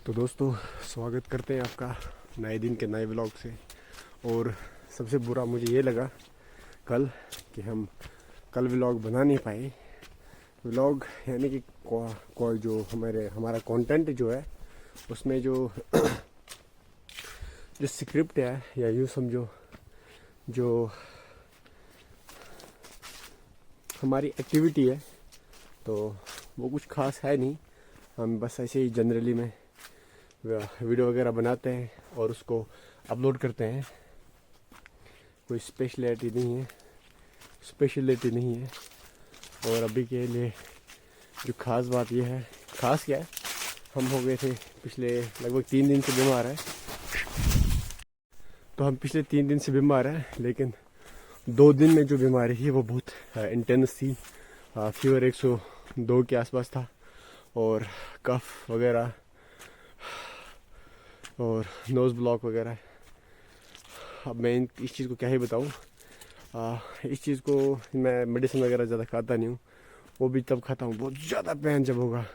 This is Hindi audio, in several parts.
तो दोस्तों, स्वागत करते हैं आपका नए दिन के नए व्लॉग से। और सबसे बुरा मुझे ये लगा कल कि हम कल व्लॉग बना नहीं पाए। व्लॉग यानी कि कोई जो हमारा कंटेंट जो है उसमें जो जो स्क्रिप्ट है, या यूँ समझो जो हमारी एक्टिविटी है, तो वो कुछ खास है नहीं। हम बस ऐसे ही जनरली में वीडियो वगैरह बनाते हैं और उसको अपलोड करते हैं। कोई स्पेशलिटी नहीं है। और अभी के लिए जो ख़ास बात यह है, ख़ास क्या है, हम हो गए थे पिछले लगभग 3 दिन से बीमार है। तो हम पिछले 3 दिन से बीमार हैं, लेकिन 2 दिन में जो बीमारी थी वो बहुत इंटेंस थी। फीवर 102 के आसपास था और कफ वगैरह और नोज़ ब्लॉक वगैरह। अब मैं इस चीज़ को क्या ही बताऊँ। इस चीज़ को मैं मेडिसिन वगैरह ज़्यादा खाता नहीं हूँ। वो भी तब खाता हूँ बहुत ज़्यादा पेन जब होगा,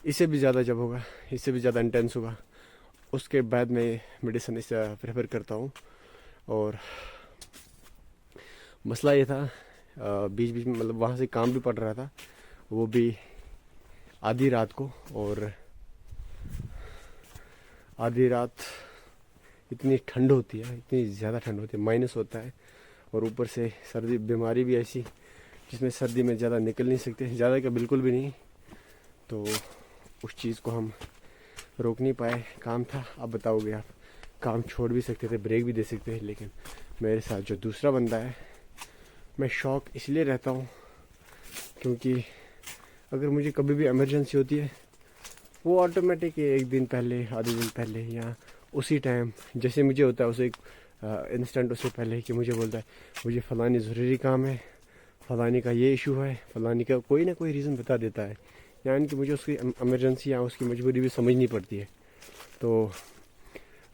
इससे भी ज़्यादा जब होगा, इससे भी ज़्यादा इंटेंस होगा, उसके बाद मैं मेडिसिन इसे प्रेफर करता हूँ। और मसला ये था, बीच बीच में मतलब वहाँ से काम भी पड़ रहा था, वो भी आधी रात को। और आधी रात इतनी ठंड होती है, इतनी ज़्यादा ठंड होती है, माइनस होता है। और ऊपर से सर्दी, बीमारी भी ऐसी जिसमें सर्दी में ज़्यादा निकल नहीं सकते, ज़्यादा का बिल्कुल भी नहीं। तो उस चीज़ को हम रोक नहीं पाए। काम था, अब बताओगे आप, काम छोड़ भी सकते थे, ब्रेक भी दे सकते थे, लेकिन मेरे साथ जो दूसरा बंदा है, मैं शौक इसलिए रहता हूँ क्योंकि अगर मुझे कभी भी इमरजेंसी होती है, वो ऑटोमेटिक एक दिन पहले, आधे दिन पहले, या उसी टाइम जैसे मुझे होता है, उसे इंस्टेंट उससे पहले कि मुझे बोलता है मुझे फ़लानी ज़रूरी काम है, फ़लानी का ये इशू है, फ़लानी का कोई ना कोई रीज़न बता देता है। यानी कि मुझे उसकी इमरजेंसी या उसकी मजबूरी भी समझनी पड़ती है। तो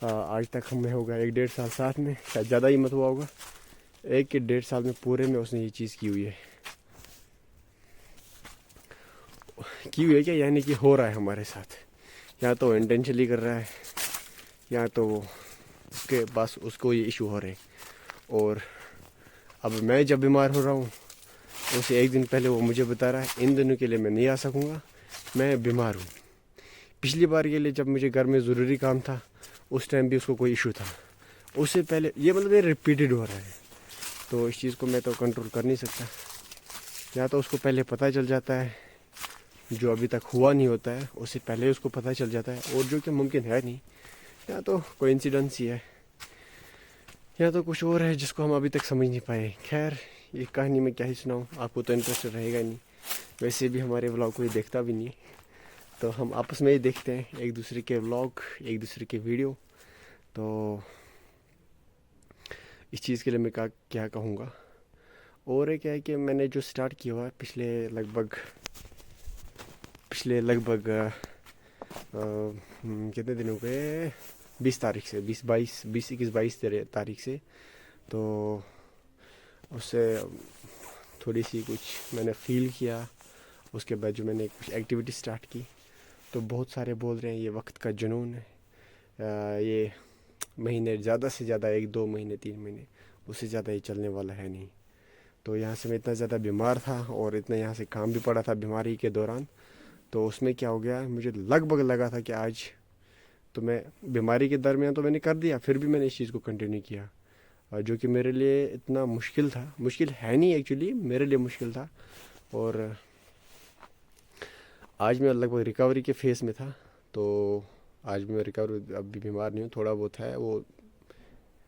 आज तक हमें होगा 1-1.5 साल साथ में, शायद ज़्यादा ही मत हुआ होगा, 1 के 1.5 साल में पूरे में उसने ये चीज़ की हुई है। क्या, यानी कि हो रहा है हमारे साथ। या तो इंटेंशनली कर रहा है, या तो उसके पास उसको ये इशू हो रहे। और अब मैं जब बीमार हो रहा हूँ, उसे एक दिन पहले वो मुझे बता रहा है इन दिनों के लिए मैं नहीं आ सकूँगा, मैं बीमार हूँ। पिछली बार के लिए जब मुझे घर में ज़रूरी काम था, उस टाइम भी उसको कोई इशू था। उससे पहले ये मतलब ये रिपीटेड हो रहा है। तो इस चीज़ को मैं तो कंट्रोल कर नहीं सकता। या तो उसको पहले पता चल जाता है, जो अभी तक हुआ नहीं होता है उससे पहले उसको पता चल जाता है, और जो कि मुमकिन है नहीं। या तो कोइंसिडेंस ही है, या तो कुछ और है जिसको हम अभी तक समझ नहीं पाए। खैर, ये कहानी मैं क्या ही सुनाऊँ, आपको तो इंटरेस्ट रहेगा नहीं। वैसे भी हमारे व्लॉग कोई देखता भी नहीं, तो हम आपस में ही देखते हैं एक दूसरे के व्लॉग, एक दूसरे के वीडियो। तो इस चीज़ के लिए मैं क्या कहूँगा। और एक है कि मैंने जो स्टार्ट किया हुआ है पिछले लगभग कितने दिनों पे, 20 तारीख से, 21 तारीख से। तो उससे थोड़ी सी कुछ मैंने फील किया। उसके बाद जो मैंने कुछ एक्टिविटी स्टार्ट की, तो बहुत सारे बोल रहे हैं ये वक्त का जुनून है, ये महीने ज़्यादा से ज़्यादा 1-2 महीने 3 महीने, उससे ज़्यादा ये चलने वाला है नहीं। तो यहाँ से मैं इतना ज़्यादा बीमार था और इतना यहाँ से काम भी पड़ा था बीमारी के दौरान। तो उसमें क्या हो गया, मुझे लगभग लगा था कि आज तो मैं बीमारी के दरमियान तो मैंने कर दिया, फिर भी मैंने इस चीज़ को कंटिन्यू किया, जो कि मेरे लिए इतना मुश्किल था। मुश्किल है नहीं, एक्चुअली मेरे लिए मुश्किल था। और आज मैं लगभग रिकवरी के फेस में था। तो आज भी मैं रिकवर, अब भी बीमार नहीं हूँ, थोड़ा बहुत है वो।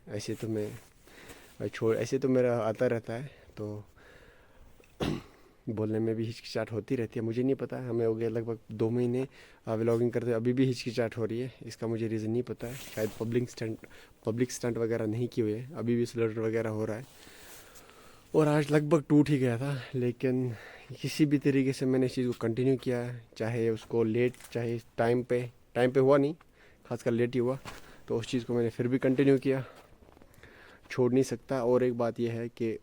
ऐसे तो ऐसे तो मेरा आता रहता है, तो बोलने में भी हिचकिचाहट होती रहती है। मुझे नहीं पता, हमें हो गया लगभग 2 महीने व्लॉगिंग करते, अभी भी हिचकिचाहट हो रही है। इसका मुझे रीज़न नहीं पता है, शायद पब्लिक स्टंट वगैरह नहीं किए हुए, अभी भी स्लर वगैरह हो रहा है। और आज लगभग टूट ही गया था, लेकिन किसी भी तरीके से मैंने इस चीज़ को कंटिन्यू किया, चाहे उसको लेट, चाहे टाइम पे हुआ नहीं, खासकर लेट ही हुआ। तो उस चीज़ को मैंने फिर भी कंटिन्यू किया, छोड़ नहीं सकता। और एक बात यह है कि